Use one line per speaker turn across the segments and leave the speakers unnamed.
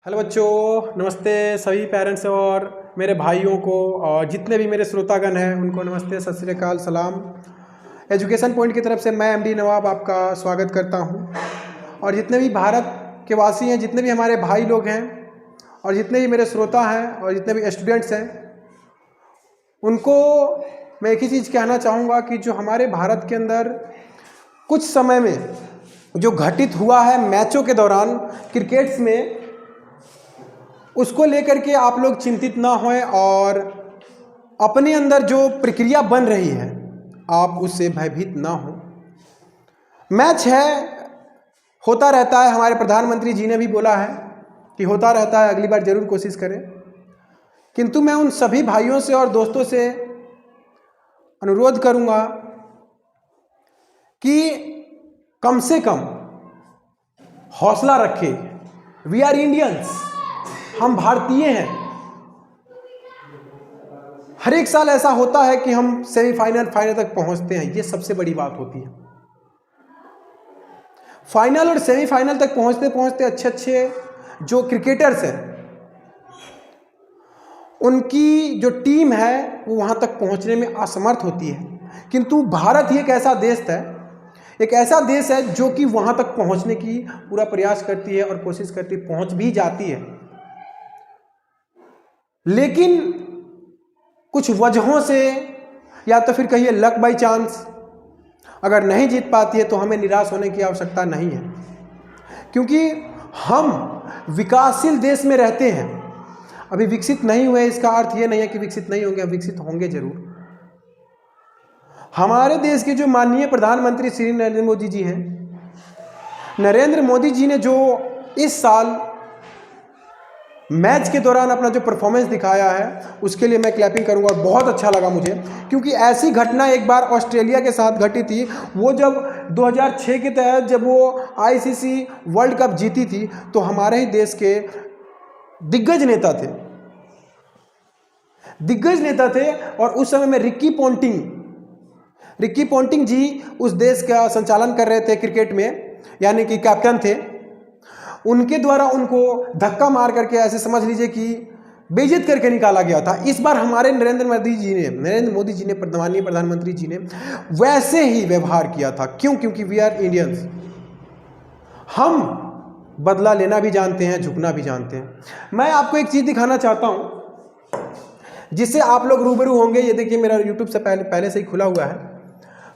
Hello बच्चों, नमस्ते सभी पेरेंट्स और मेरे भाइयों को और जितने भी मेरे श्रोतागण हैं उनको नमस्ते, सत श्री अकाल, सलाम। एजुकेशन पॉइंट की तरफ से मैं एमडी नवाब आपका स्वागत करता हूं। और जितने भी भारत के वासी हैं, जितने भी हमारे भाई लोग हैं और जितने भी मेरे श्रोता हैं और जितने भी स्टूडेंट्स हैं, उनको मैं एक ही चीज़ कहना चाहूँगा कि जो हमारे भारत के अंदर कुछ समय में जो घटित हुआ है मैचों के दौरान क्रिकेट्स में, उसको लेकर के आप लोग चिंतित ना हों और अपने अंदर जो प्रक्रिया बन रही है आप उससे भयभीत ना हो। मैच है, होता रहता है। हमारे प्रधानमंत्री जी ने भी बोला है कि होता रहता है, अगली बार जरूर कोशिश करें। किंतु मैं उन सभी भाइयों से और दोस्तों से अनुरोध करूंगा कि कम से कम हौसला रखें। वी आर इंडियंस, हम भारतीय हैं। हर एक साल ऐसा होता है कि हम सेमीफाइनल, फाइनल तक पहुंचते हैं। ये सबसे बड़ी बात होती है। फाइनल और सेमीफाइनल तक पहुंचते पहुंचते अच्छे अच्छे जो क्रिकेटर्स हैं, उनकी जो टीम है वो वहां तक पहुंचने में असमर्थ होती है। किंतु भारत ही एक ऐसा देश है जो कि वहां तक पहुंचने की पूरा प्रयास करती है और कोशिश करती है, पहुंच भी जाती है। लेकिन कुछ वजहों से या तो फिर कहिए लक बाय चांस अगर नहीं जीत पाती है तो हमें निराश होने की आवश्यकता नहीं है, क्योंकि हम विकासशील देश में रहते हैं। अभी विकसित नहीं हुए इसका अर्थ ये नहीं है कि विकसित नहीं होंगे, विकसित होंगे जरूर। हमारे देश के जो माननीय प्रधानमंत्री श्री नरेंद्र मोदी जी हैं, नरेंद्र मोदी जी ने जो इस साल मैच के दौरान अपना जो परफॉर्मेंस दिखाया है उसके लिए मैं क्लैपिंग करूंगा। बहुत अच्छा लगा मुझे, क्योंकि ऐसी घटना एक बार ऑस्ट्रेलिया के साथ घटी थी। वो जब 2006 के तहत जब वो आईसीसी वर्ल्ड कप जीती थी तो हमारे ही देश के दिग्गज नेता थे और उस समय में रिकी पोंटिंग जी उस देश का संचालन कर रहे थे क्रिकेट में, यानी कि कैप्टन थे। उनके द्वारा उनको धक्का मार करके ऐसे समझ लीजिए कि बेइज्जत करके निकाला गया था। इस बार हमारे नरेंद्र मोदी जी ने माननीय प्रधानमंत्री जी ने वैसे ही व्यवहार किया था। क्योंकि वी आर इंडियंस, हम बदला लेना भी जानते हैं, झुकना भी जानते हैं। मैं आपको एक चीज दिखाना चाहता हूं जिससे आप लोग रूबरू होंगे। ये देखिए, मेरा यूट्यूब से पहले से ही खुला हुआ है।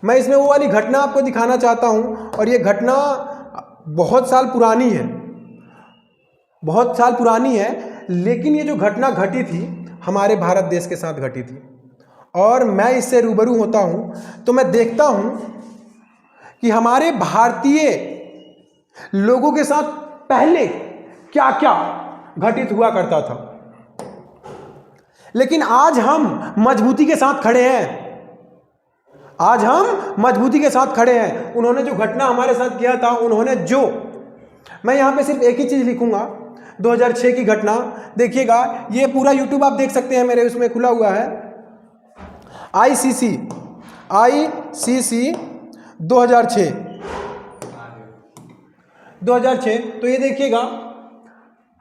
मैं इसमें वो वाली घटना आपको दिखाना चाहता हूं, और ये घटना बहुत साल पुरानी है, लेकिन ये जो घटना घटी थी हमारे भारत देश के साथ घटी थी। और मैं इससे रूबरू होता हूं तो मैं देखता हूं कि हमारे भारतीय लोगों के साथ पहले क्या क्या घटित हुआ करता था, लेकिन आज हम मजबूती के साथ खड़े हैं। उन्होंने जो घटना हमारे साथ किया था, मैं यहां पे सिर्फ एक ही चीज लिखूंगा, 2006 की घटना। देखिएगा, ये पूरा यूट्यूब आप देख सकते हैं, मेरे उसमें खुला हुआ है। आईसीसी 2006। तो ये देखिएगा,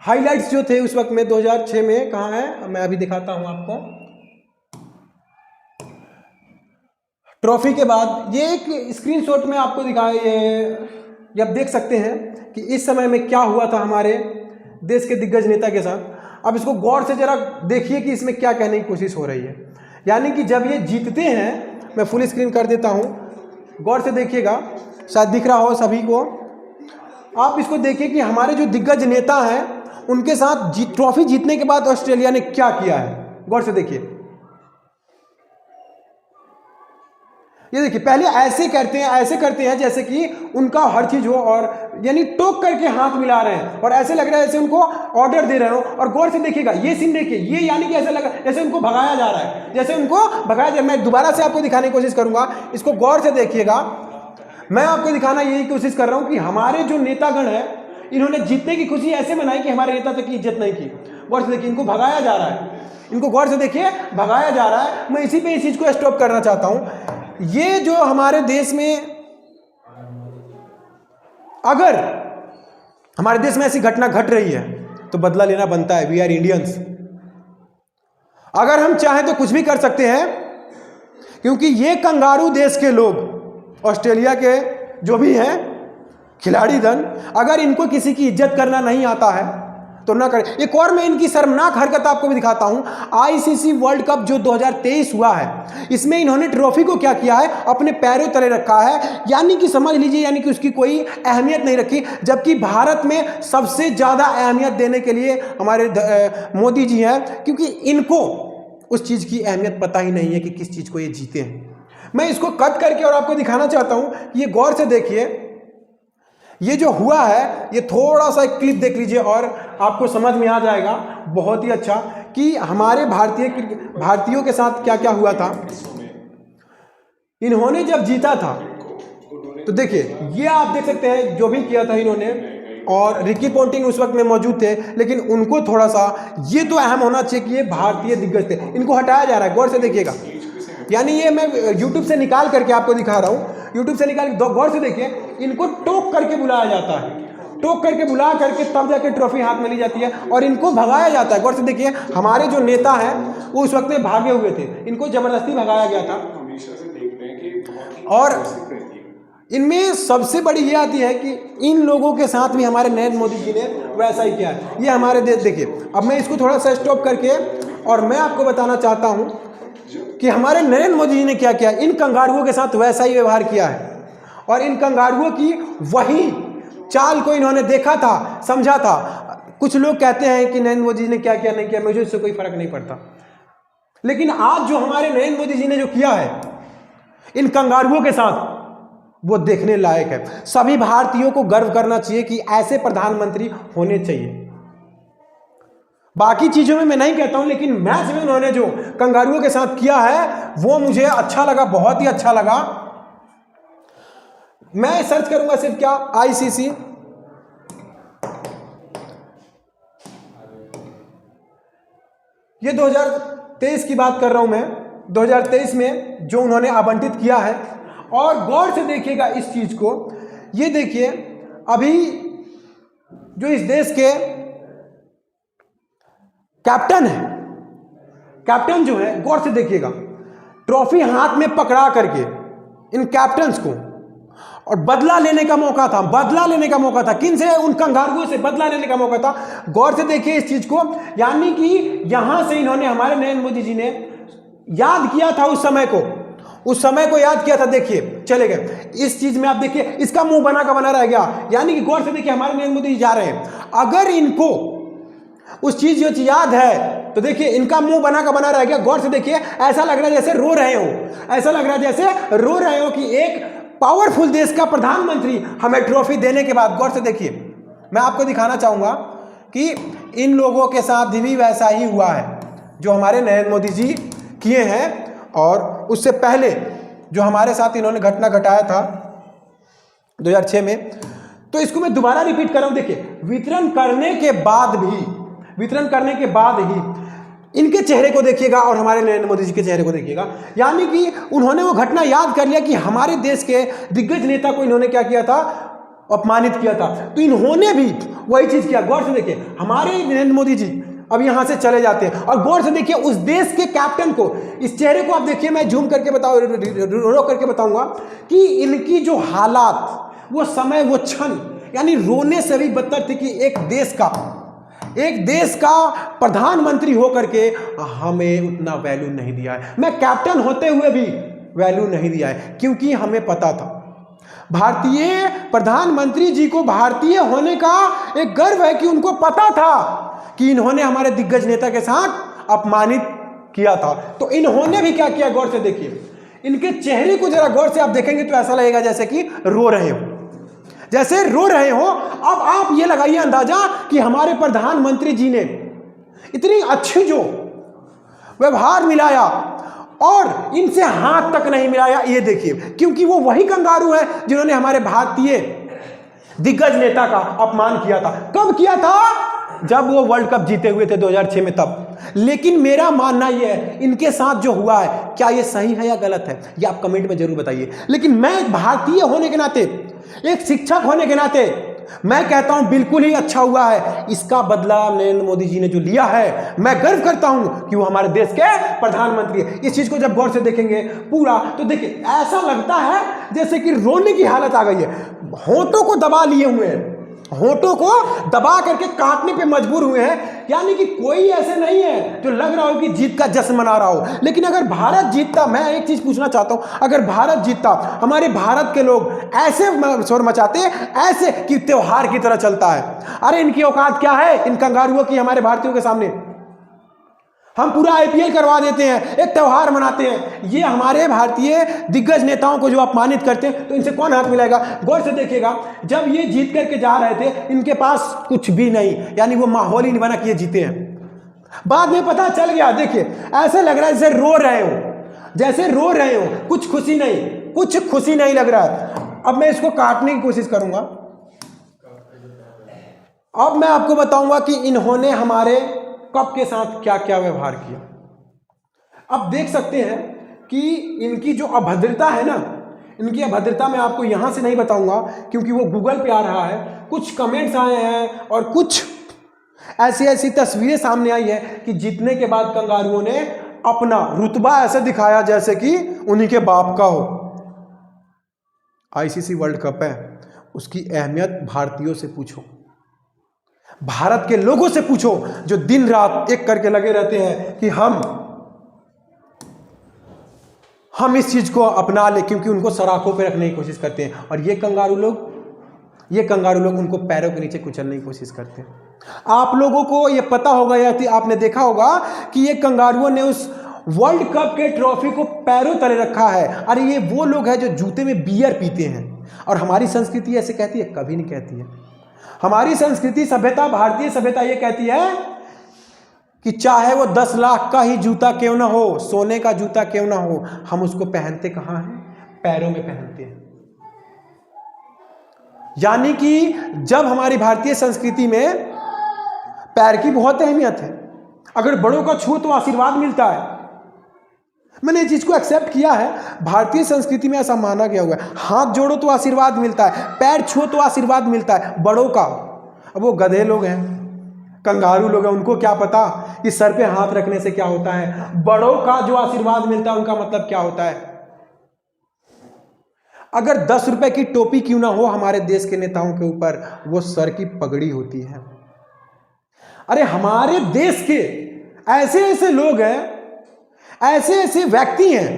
हाइलाइट्स जो थे उस वक्त में 2006 में कहाँ है, मैं अभी दिखाता हूं आपको। ट्रॉफी के बाद ये एक स्क्रीनशॉट में आपको दिखाया, ये आप देख सकते हैं कि इस समय में क्या हुआ था हमारे देश के दिग्गज नेता के साथ। अब इसको गौर से जरा देखिए कि इसमें क्या कहने की कोशिश हो रही है। यानी कि जब ये जीतते हैं, मैं फुल स्क्रीन कर देता हूं, गौर से देखिएगा, शायद दिख रहा हो सभी को। आप इसको देखिए कि हमारे जो दिग्गज नेता हैं उनके साथ ट्रॉफी जीतने के बाद ऑस्ट्रेलिया ने क्या किया है, गौर से देखिए। ये देखिए, पहले ऐसे करते हैं जैसे कि उनका हर चीज हो, और यानी टोक करके हाथ मिला रहे हैं और ऐसे लग रहा है जैसे उनको ऑर्डर दे रहे हो। और गौर से देखिएगा, ये सीन देखिए, ये यानी कि ऐसा लगा जैसे उनको भगाया जा रहा है, मैं दोबारा से आपको दिखाने की कोशिश करूंगा, इसको गौर से देखिएगा। मैं आपको दिखाना यही कोशिश कर रहा हूं कि हमारे जो नेतागण है, इन्होंने जीतने की खुशी ऐसे मनाई कि हमारे नेता तक की इज्जत नहीं की। गौर से देखिए, इनको भगाया जा रहा है, इनको गौर से देखिए भगाया जा रहा है। मैं इसी पे इस चीज को स्टॉप करना चाहता हूं। ये जो हमारे देश में, अगर हमारे देश में ऐसी घटना घट रही है तो बदला लेना बनता है। We are Indians. अगर हम चाहें तो कुछ भी कर सकते हैं, क्योंकि ये कंगारू देश के लोग, ऑस्ट्रेलिया के जो भी हैं खिलाड़ी दल, अगर इनको किसी की इज्जत करना नहीं आता है तो ना करें। एक और मैं इनकी शर्मनाक हरकत आपको भी दिखाता हूं। आईसीसी वर्ल्ड कप जो 2023 हुआ है, इसमें इन्होंने ट्रॉफी को क्या किया है, अपने पैरों तले रखा है, यानी कि समझ लीजिए, यानी कि उसकी कोई अहमियत नहीं रखी। जबकि भारत में सबसे ज्यादा अहमियत देने के लिए हमारे मोदी जी हैं, क्योंकि इनको उस चीज की अहमियत पता ही नहीं है कि किस चीज को ये जीते हैं। मैं इसको कट करके और आपको दिखाना चाहता हूं। ये गौर से देखिए, ये जो हुआ है, ये थोड़ा सा एक क्लिप देख लीजिए और आपको समझ में आ जाएगा बहुत ही अच्छा कि हमारे भारतीयों के साथ क्या क्या हुआ था। इन्होंने जब जीता था तो देखिए, ये आप देख सकते हैं जो भी किया था इन्होंने, और रिकी पोंटिंग उस वक्त में मौजूद थे, लेकिन उनको थोड़ा सा ये तो अहम होना चाहिए कि ये भारतीय दिग्गज थे, इनको हटाया जा रहा है। गौर से देखिएगा, यानी ये मैं YouTube से निकाल करके आपको दिखा रहा हूँ, YouTube से निकाल, गौर से देखिए, इनको टोक करके बुलाया जाता है, टोक करके बुला करके तब जाके ट्रॉफी हाथ में ली जाती है और इनको भगाया जाता है। गौर से देखिए, हमारे जो नेता हैं वो उस वक्त में भागे हुए थे, इनको जबरदस्ती भगाया गया था। और इनमें सबसे बड़ी ये आती है कि इन लोगों के साथ भी हमारे नरेंद्र मोदी जी ने वैसा ही किया है। ये हमारे देश, देखिए, अब मैं इसको थोड़ा सा स्टॉप करके और मैं आपको बताना चाहता हूं कि हमारे नरेंद्र मोदी जी ने क्या किया। इन कंगारुओं के साथ वैसा ही व्यवहार किया है और इन कंगारुओं की वही चाल को इन्होंने देखा था, समझा था। कुछ लोग कहते हैं कि नरेंद्र मोदी जी ने क्या किया नहीं किया, मुझे इससे कोई फर्क नहीं पड़ता, लेकिन आज जो हमारे नरेंद्र मोदी जी ने जो किया है इन कंगारुओं के साथ, वो देखने लायक है। सभी भारतीयों को गर्व करना चाहिए कि ऐसे प्रधानमंत्री होने चाहिए। बाकी चीजों में मैं नहीं कहता हूं, लेकिन मैच में उन्होंने जो कंगारुओं के साथ किया है वो मुझे अच्छा लगा, बहुत ही अच्छा लगा। मैं सर्च करूंगा सिर्फ क्या, आईसीसी, ये 2023 की बात कर रहा हूं मैं, 2023 में जो उन्होंने आवंटित किया है। और गौर से देखिएगा इस चीज को, ये देखिए, अभी जो इस देश के कैप्टन है, कैप्टन जो है, गौर से देखिएगा, ट्रॉफी हाथ में पकड़ा करके इन कैप्टन्स को, और बदला लेने का मौका था, बदला लेने का मौका था। किन से? उन कंगारुओं से बदला लेने का मौका था। गौर से देखिए इस चीज को, यानी कि यहां से इन्होंने, हमारे नरेंद्र मोदी जी ने याद किया था उस समय को, उस समय को याद किया था। देखिए, चले गए इस चीज में, आप देखिए इसका मुंह बना का बना रह गया। यानी कि गौर से देखिए, हमारे नरेंद्र मोदी जी जा रहे हैं, अगर इनको उस चीज जो याद है तो देखिए इनका मुंह बना का बना रह गया। गौर से देखिए, ऐसा लग रहा है जैसे रो रहे हो, ऐसा लग रहा है जैसे रो रहे हो कि एक पावरफुल देश का प्रधानमंत्री हमें ट्रॉफी देने के बाद। गौर से देखिए, मैं आपको दिखाना चाहूंगा कि इन लोगों के साथ भी वैसा ही हुआ है जो हमारे नरेंद्र मोदी जी किए हैं। और उससे पहले जो हमारे साथ इन्होंने घटना घटाया था 2006 में, तो इसको मैं दोबारा रिपीट कर रहा हूं। देखिए, वितरण करने के बाद भी, वितरण करने के बाद ही इनके चेहरे को देखिएगा और हमारे नरेंद्र मोदी जी के चेहरे को देखिएगा, यानी कि उन्होंने वो घटना याद कर लिया कि हमारे देश के दिग्गज नेता को इन्होंने क्या किया था, अपमानित किया था। तो इन्होंने भी वही चीज किया। गौर से देखिए, हमारे नरेंद्र मोदी जी अब यहां से चले जाते हैं, और गौर से देखिए उस देश के कैप्टन को, इस चेहरे को आप देखिए, मैं जूम करके रोक करके बताऊंगा कि इनकी जो हालात, वो समय, वो क्षण, यानी रोने से भी बदतर थी कि एक देश का प्रधानमंत्री होकर के हमें उतना वैल्यू नहीं दिया है। मैं कैप्टन होते हुए भी वैल्यू नहीं दिया है, क्योंकि हमें पता था भारतीय प्रधानमंत्री जी को भारतीय होने का एक गर्व है कि उनको पता था कि इन्होंने हमारे दिग्गज नेता के साथ अपमानित किया था। तो इन्होंने भी क्या किया, गौर से देखिए, इनके चेहरे को जरा गौर से आप देखेंगे तो ऐसा लगेगा जैसे कि रो रहे हो, जैसे रो रहे हो। अब आप ये लगाइए अंदाजा कि हमारे प्रधानमंत्री जी ने इतनी अच्छी जो व्यवहार मिलाया और इनसे हाथ तक नहीं मिलाया, ये देखिए, क्योंकि वो वही कंगारू है जिन्होंने हमारे भारतीय दिग्गज नेता का अपमान किया था। कब किया था? जब वो वर्ल्ड कप जीते हुए थे 2006 में, तब। लेकिन मेरा मानना यह है, इनके साथ जो हुआ है, क्या ये सही है या गलत है, ये आप कमेंट में जरूर बताइए। लेकिन मैं भारतीय होने के नाते, एक शिक्षक होने के नाते, मैं कहता हूं बिल्कुल ही अच्छा हुआ है। इसका बदला नरेंद्र मोदी जी ने जो लिया है, मैं गर्व करता हूं कि वो हमारे देश के प्रधानमंत्री है। इस चीज को जब गौर से देखेंगे पूरा, तो देखिए ऐसा लगता है जैसे कि रोने की हालत आ गई है। होंठों को दबा लिए हुए हैं, होंठों को दबा करके काटने पे मजबूर हुए हैं। यानी कि कोई ऐसे नहीं है जो लग रहा हो कि जीत का जश्न मना रहा हो। लेकिन अगर भारत जीतता, मैं एक चीज पूछना चाहता हूं, अगर भारत जीतता, हमारे भारत के लोग ऐसे शोर मचाते ऐसे कि त्योहार की तरह चलता है। अरे इनकी औकात क्या है, इन कंगारुओं की हमारे भारतीयों के सामने। हम पूरा आईपीएल करवा देते हैं, एक त्योहार मनाते हैं। ये हमारे भारतीय दिग्गज नेताओं को जो अपमानित करते हैं, तो इनसे कौन हाथ मिलाएगा। गौर से देखिएगा, जब ये जीत करके जा रहे थे, इनके पास कुछ भी नहीं, यानी वो माहौल ही नहीं बना कि ये जीते हैं। बाद में पता चल गया, देखिए ऐसे लग रहा है जैसे रो रहे हो, जैसे रो रहे हो, कुछ खुशी नहीं, कुछ खुशी नहीं लग रहा है। अब मैं इसको काटने की कोशिश करूंगा। अब मैं आपको बताऊंगा कि इन्होंने हमारे कप के साथ क्या क्या व्यवहार किया। अब देख सकते हैं कि इनकी जो अभद्रता है ना, इनकी अभद्रता मैं आपको यहां से नहीं बताऊंगा क्योंकि वो गूगल पे आ रहा है। कुछ कमेंट्स आए हैं और कुछ ऐसी ऐसी तस्वीरें सामने आई है कि जीतने के बाद कंगारुओं ने अपना रुतबा ऐसे दिखाया जैसे कि उन्हीं के बाप का हो। आईसीसी वर्ल्ड कप है, उसकी अहमियत भारतीयों से पूछो, भारत के लोगों से पूछो, जो दिन रात एक करके लगे रहते हैं कि हम इस चीज को अपना ले, क्योंकि उनको सराखों पे रखने की कोशिश करते हैं। और ये कंगारू लोग उनको पैरों के नीचे कुचलने की कोशिश करते हैं। आप लोगों को ये पता होगा या आपने देखा होगा कि ये कंगारुओं ने उस वर्ल्ड कप के ट्रॉफी को पैरों तले रखा है। अरे ये वो लोग हैं जो जूते में बियर पीते हैं। और हमारी संस्कृति ऐसे कहती है? कभी नहीं कहती है। हमारी संस्कृति, सभ्यता, भारतीय सभ्यता ये कहती है कि चाहे वो 10 लाख का ही जूता क्यों ना हो, सोने का जूता क्यों ना हो, हम उसको पहनते कहां हैं? पैरों में पहनते हैं। यानी कि जब हमारी भारतीय संस्कृति में पैर की बहुत अहमियत है। अगर बड़ों का छू तो आशीर्वाद मिलता है। मैंने इस चीज को एक्सेप्ट किया है, भारतीय संस्कृति में ऐसा माना गया हुआ है। हाथ जोड़ो तो आशीर्वाद मिलता है, पैर छुओ तो आशीर्वाद मिलता है बड़ों का। अब वो गधे लोग हैं, कंगारू लोग हैं, उनको क्या पता कि सर पे हाथ रखने से क्या होता है। बड़ों का जो आशीर्वाद मिलता है उनका मतलब क्या होता है। अगर 10 रुपए की टोपी क्यों ना हो हमारे देश के नेताओं के ऊपर, वो सर की पगड़ी होती है। अरे हमारे देश के ऐसे ऐसे लोग हैं, ऐसे ऐसे व्यक्ति हैं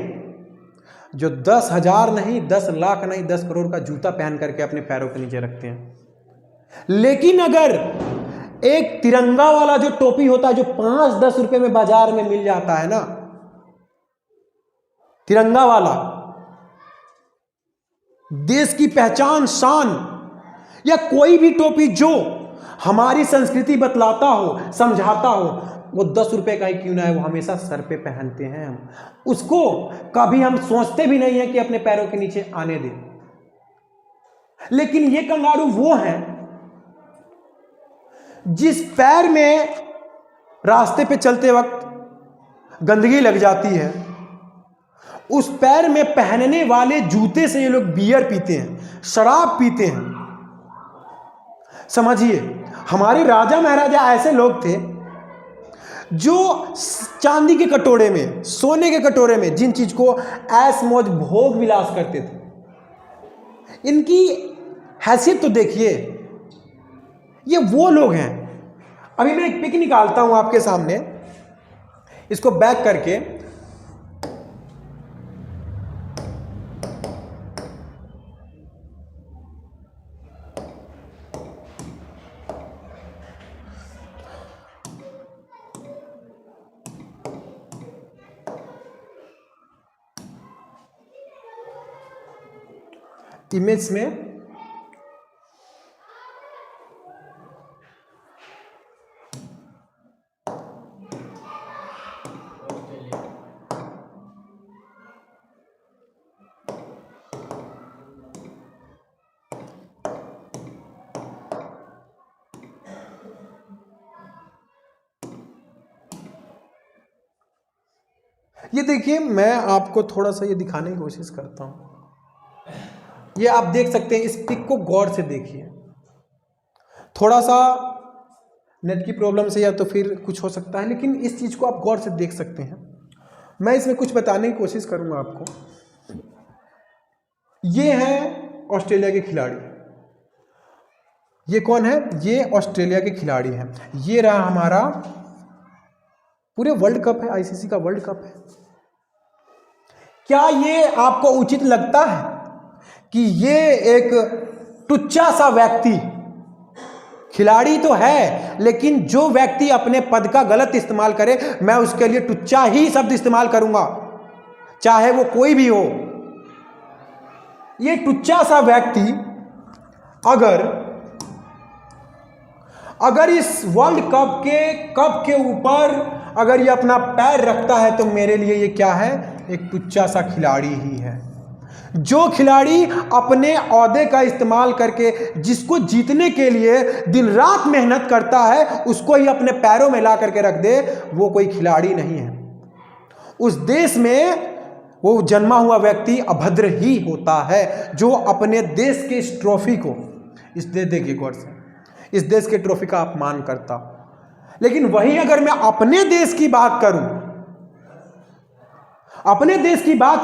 जो 10,000 नहीं, 10 लाख नहीं, 10 करोड़ का जूता पहन करके अपने पैरों के नीचे रखते हैं। लेकिन अगर एक तिरंगा वाला जो टोपी होता है, जो 5-10 रुपए में बाजार में मिल जाता है ना, तिरंगा वाला, देश की पहचान, शान, या कोई भी टोपी जो हमारी संस्कृति बतलाता हो, समझाता हो, वो 10 रुपए का ही क्यों ना है, वो हमेशा सर पे पहनते हैं। हम उसको कभी हम सोचते भी नहीं है कि अपने पैरों के नीचे आने दें। लेकिन ये कंगारू वो हैं जिस पैर में रास्ते पे चलते वक्त गंदगी लग जाती है, उस पैर में पहनने वाले जूते से ये लोग बियर पीते हैं, शराब पीते हैं। समझिए, हमारे राजा महाराजा ऐसे लोग थे जो चांदी के कटोरे में, सोने के कटोरे में जिन चीज को ऐश मौज भोग विलास करते थे, इनकी हैसियत तो देखिए। ये वो लोग हैं। अभी मैं एक पिक निकालता हूं आपके सामने, इसको बैक करके। इमेज में ये देखिए, मैं आपको थोड़ा सा ये दिखाने की कोशिश करता हूं। ये आप देख सकते हैं, इस पिक को गौर से देखिए। थोड़ा सा नेट की प्रॉब्लम से या तो फिर कुछ हो सकता है, लेकिन इस चीज़ को आप गौर से देख सकते हैं। मैं इसमें कुछ बताने की कोशिश करूंगा आपको। ये हैं ऑस्ट्रेलिया के खिलाड़ी। ये कौन है? ये ऑस्ट्रेलिया के खिलाड़ी हैं। ये रहा हमारा पूरे वर्ल्ड कप है, आईसीसी का वर्ल्ड कप है। क्या ये आपको उचित लगता है कि ये एक टुच्चा सा व्यक्ति, खिलाड़ी तो है लेकिन जो व्यक्ति अपने पद का गलत इस्तेमाल करे, मैं उसके लिए टुच्चा ही शब्द इस्तेमाल करूंगा, चाहे वो कोई भी हो। ये टुच्चा सा व्यक्ति अगर इस वर्ल्ड कप के ऊपर अगर ये अपना पैर रखता है तो मेरे लिए ये क्या है? एक टुच्चा सा खिलाड़ी ही है। जो खिलाड़ी अपने ओहदे का इस्तेमाल करके जिसको जीतने के लिए दिन रात मेहनत करता है, उसको ही अपने पैरों में ला करके रख दे, वो कोई खिलाड़ी नहीं है। उस देश में वो जन्मा हुआ व्यक्ति अभद्र ही होता है, जो अपने देश के इस ट्रॉफी को, इस देश, देखिए गौर से, इस देश के ट्रॉफी का अपमान करता। लेकिन वही अगर मैं अपने देश की बात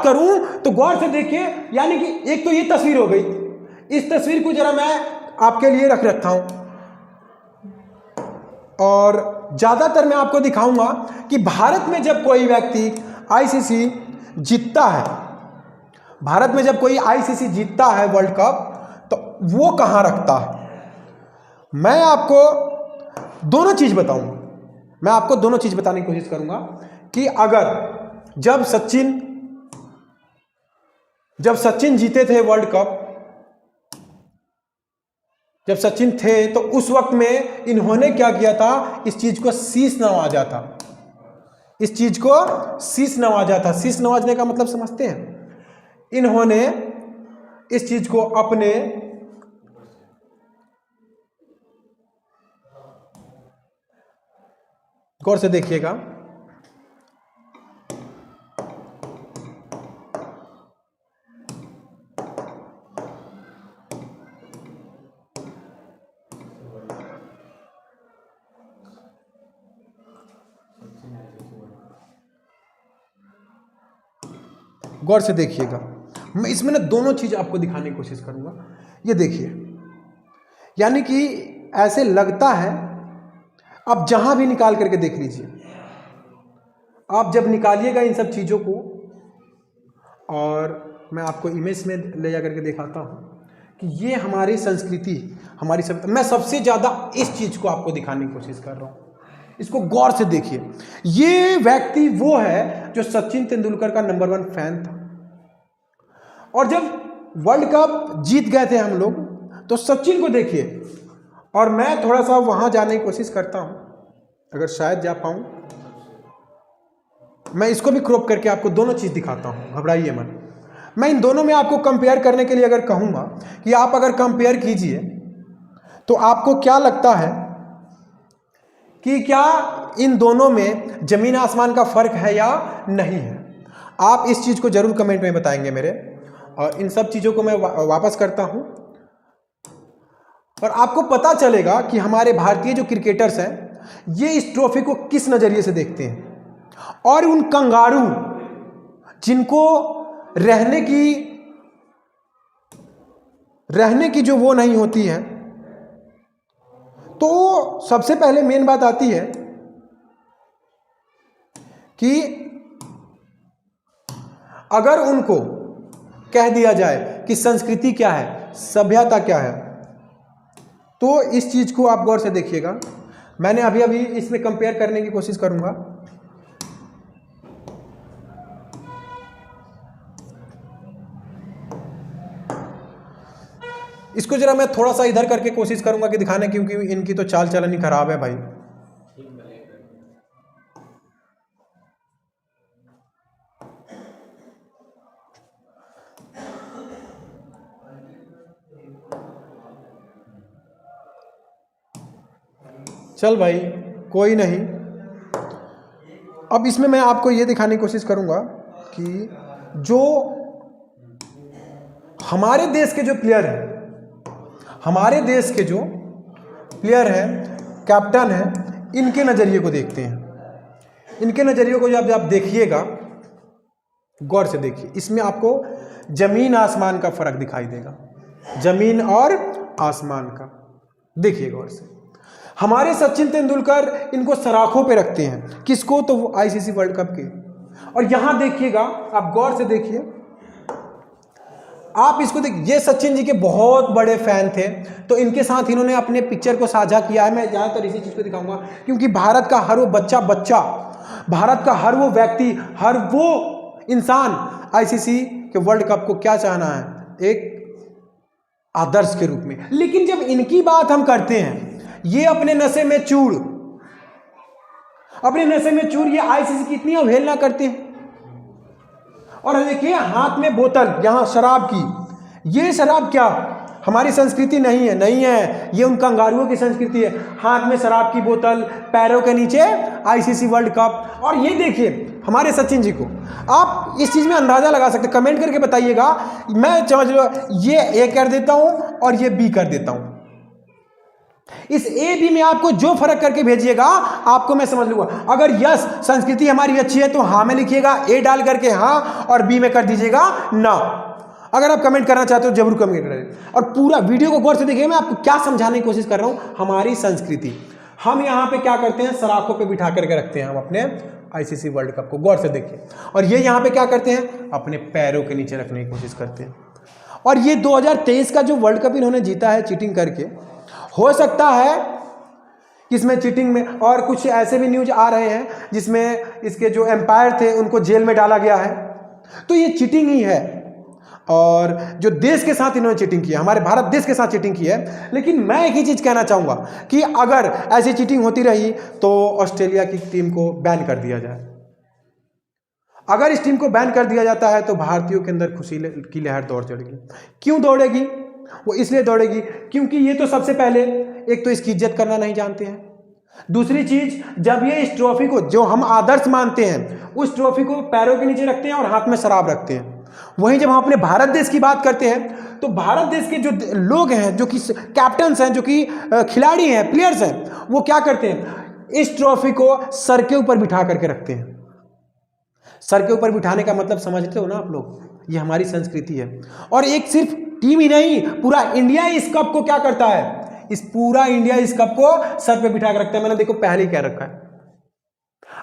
करूं तो गौर से देखिए, यानी कि एक तो ये तस्वीर हो गई। इस तस्वीर को जरा मैं आपके लिए रखता हूं और ज्यादातर मैं आपको दिखाऊंगा कि भारत में जब कोई व्यक्ति आईसीसी जीतता है, भारत में जब कोई आईसीसी जीतता है वर्ल्ड कप, तो वो कहां रखता है। मैं आपको दोनों चीज बताऊंगा। मैं आपको दोनों चीज बताने की कोशिश करूंगा कि अगर जब सचिन जीते थे वर्ल्ड कप, जब सचिन थे तो उस वक्त में इन्होंने क्या किया था? इस चीज को शीश नवाजा था। इस चीज को शीश नवाजा था। शीश नवाजने का मतलब समझते हैं? इन्होंने इस चीज को अपने गौर से देखिएगा, गौर से देखिएगा। मैं इसमें ना दोनों चीज आपको दिखाने की कोशिश करूंगा। ये देखिए, यानी कि ऐसे लगता है, आप जहां भी निकाल करके देख लीजिए, आप जब निकालिएगा इन सब चीजों को, और मैं आपको इमेज में ले जा करके दिखाता हूं कि ये हमारी संस्कृति, हमारी सभ्यता। मैं सबसे ज्यादा इस चीज को आपको दिखाने की कोशिश कर रहा हूं। इसको गौर से देखिए। ये व्यक्ति वो है जो सचिन तेंदुलकर का नंबर 1 फैन था, और जब वर्ल्ड कप जीत गए थे हम लोग, तो सचिन को देखिए। और मैं थोड़ा सा वहां जाने की कोशिश करता हूं, अगर शायद जा पाऊं। मैं इसको भी क्रॉप करके आपको दोनों चीज दिखाता हूं, घबराइए मत। मैं इन दोनों में आपको कंपेयर करने के लिए अगर कहूंगा कि आप अगर कंपेयर कीजिए, तो आपको क्या लगता है कि क्या इन दोनों में जमीन आसमान का फर्क है या नहीं है? आप इस चीज को जरूर कमेंट में बताएंगे मेरे। और इन सब चीजों को मैं वापस करता हूं, और आपको पता चलेगा कि हमारे भारतीय जो क्रिकेटर्स हैं, ये इस ट्रॉफी को किस नजरिए से देखते हैं। और उन कंगारू जिनको रहने की जो वो नहीं होती है, तो सबसे पहले मेन बात आती है कि अगर उनको कह दिया जाए कि संस्कृति क्या है, सभ्यता क्या है, तो इस चीज को आप गौर से देखिएगा। मैंने अभी इसमें कंपेयर करने की कोशिश करूंगा। इसको जरा मैं थोड़ा सा इधर करके कोशिश करूंगा कि दिखाने, क्योंकि इनकी तो चाल चलन ही खराब है भाई। चल भाई, कोई नहीं। अब इसमें मैं आपको ये दिखाने की कोशिश करूंगा कि जो हमारे देश के जो प्लेयर हैं, हमारे देश के जो प्लेयर है, कैप्टन है, इनके नज़रिए को देखते हैं। इनके नज़रिए को जब आप देखिएगा, गौर से देखिए, इसमें आपको जमीन आसमान का फर्क दिखाई देगा, जमीन और आसमान का। देखिए गौर से, हमारे सचिन तेंदुलकर इनको सराखों पे रखते हैं, किसको? तो आईसीसी वर्ल्ड कप के। और यहां देखिएगा, आप गौर से देखिए, आप इसको देखिए, ये सचिन जी के बहुत बड़े फैन थे, तो इनके साथ इन्होंने अपने पिक्चर को साझा किया है। मैं ज़्यादातर इसी चीज़ को दिखाऊंगा, क्योंकि भारत का हर वो बच्चा, भारत का हर वो व्यक्ति, हर वो इंसान आईसीसी के वर्ल्ड कप को क्या चाहना है, एक आदर्श के रूप में। लेकिन जब इनकी बात हम करते हैं, ये अपने नशे में चूर, ये आईसीसी की इतनी अवहेलना करते हैं। और देखिए हाथ में बोतल, यहां शराब की, ये शराब क्या हमारी संस्कृति नहीं है, ये उन कंगारुओं की संस्कृति है। हाथ में शराब की बोतल, पैरों के नीचे आईसीसी वर्ल्ड कप। और ये देखिए हमारे सचिन जी को, आप इस चीज में अंदाजा लगा सकते, कमेंट करके बताइएगा। मैं समझ लो ये ए कर देता हूं और ये बी कर देता हूं, इस ए बी में आपको जो फर्क करके भेजिएगा आपको मैं समझ लूंगा। अगर यस संस्कृति हमारी अच्छी है तो हाँ में लिखिएगा, ए डाल करके हाँ, और बी में कर दीजिएगा ना। अगर आप कमेंट करना चाहते हो जरूर कमेंट करें। और पूरा वीडियो को गौर से देखिए, मैं आपको क्या समझाने की कोशिश कर रहा हूं। हमारी संस्कृति, हम यहाँ पे क्या करते हैं, सराखों पे बिठा करके रखते हैं हम अपने आईसीसी वर्ल्ड कप को, गौर से देखिए। और ये यहाँ पे क्या करते हैं, अपने पैरों के नीचे रखने की कोशिश करते हैं। और ये 2023 का जो वर्ल्ड कप इन्होंने जीता है चीटिंग करके, हो सकता है इसमें चीटिंग में, और कुछ ऐसे भी न्यूज आ रहे हैं जिसमें इसके जो एम्पायर थे उनको जेल में डाला गया है, तो ये चीटिंग ही है। और जो देश के साथ इन्होंने चीटिंग की है, हमारे भारत देश के साथ चीटिंग की है। लेकिन मैं एक ही चीज कहना चाहूंगा कि अगर ऐसी चीटिंग होती रही तो ऑस्ट्रेलिया की टीम को बैन कर दिया जाए। अगर इस टीम को बैन कर दिया जाता है तो भारतीयों के अंदर खुशी की लहर दौड़ चढ़ेगी। क्यों दौड़ेगी? वो इसलिए दौड़ेगी क्योंकि ये तो सबसे पहले एक तो इसकी इज्जत करना नहीं जानते हैं। दूसरी चीज, जब ये इस ट्रॉफी को जो हम आदर्श मानते हैं, उस ट्रॉफी को पैरों के नीचे रखते हैं और हाथ में शराब रखते हैं। वहीं जब हम अपने भारत देश की बात करते हैं तो भारत देश के जो लोग हैं, जो कि कैप्टन्स हैं, जो कि खिलाड़ी हैं, प्लेयर्स हैं, वो क्या करते हैं, इस ट्रॉफी को सर के ऊपर बिठा करके रखते हैं। सर के ऊपर बिठाने का मतलब समझते हो ना आप लोग, ये हमारी संस्कृति है। और एक सिर्फ टीम ही नहीं, पूरा इंडिया इस कप को क्या करता है, पूरा इंडिया इस कप को सर पे बिठा कर रखता है। मैंने देखो पहले ही कह रखा है।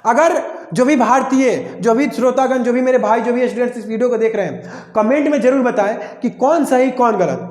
अगर जो भी भारतीय, जो भी श्रोतागण, जो भी मेरे भाई, जो भी स्टूडेंट्स इस वीडियो को देख रहे हैं, कमेंट में जरूर बताएं कि कौन सही कौन गलत।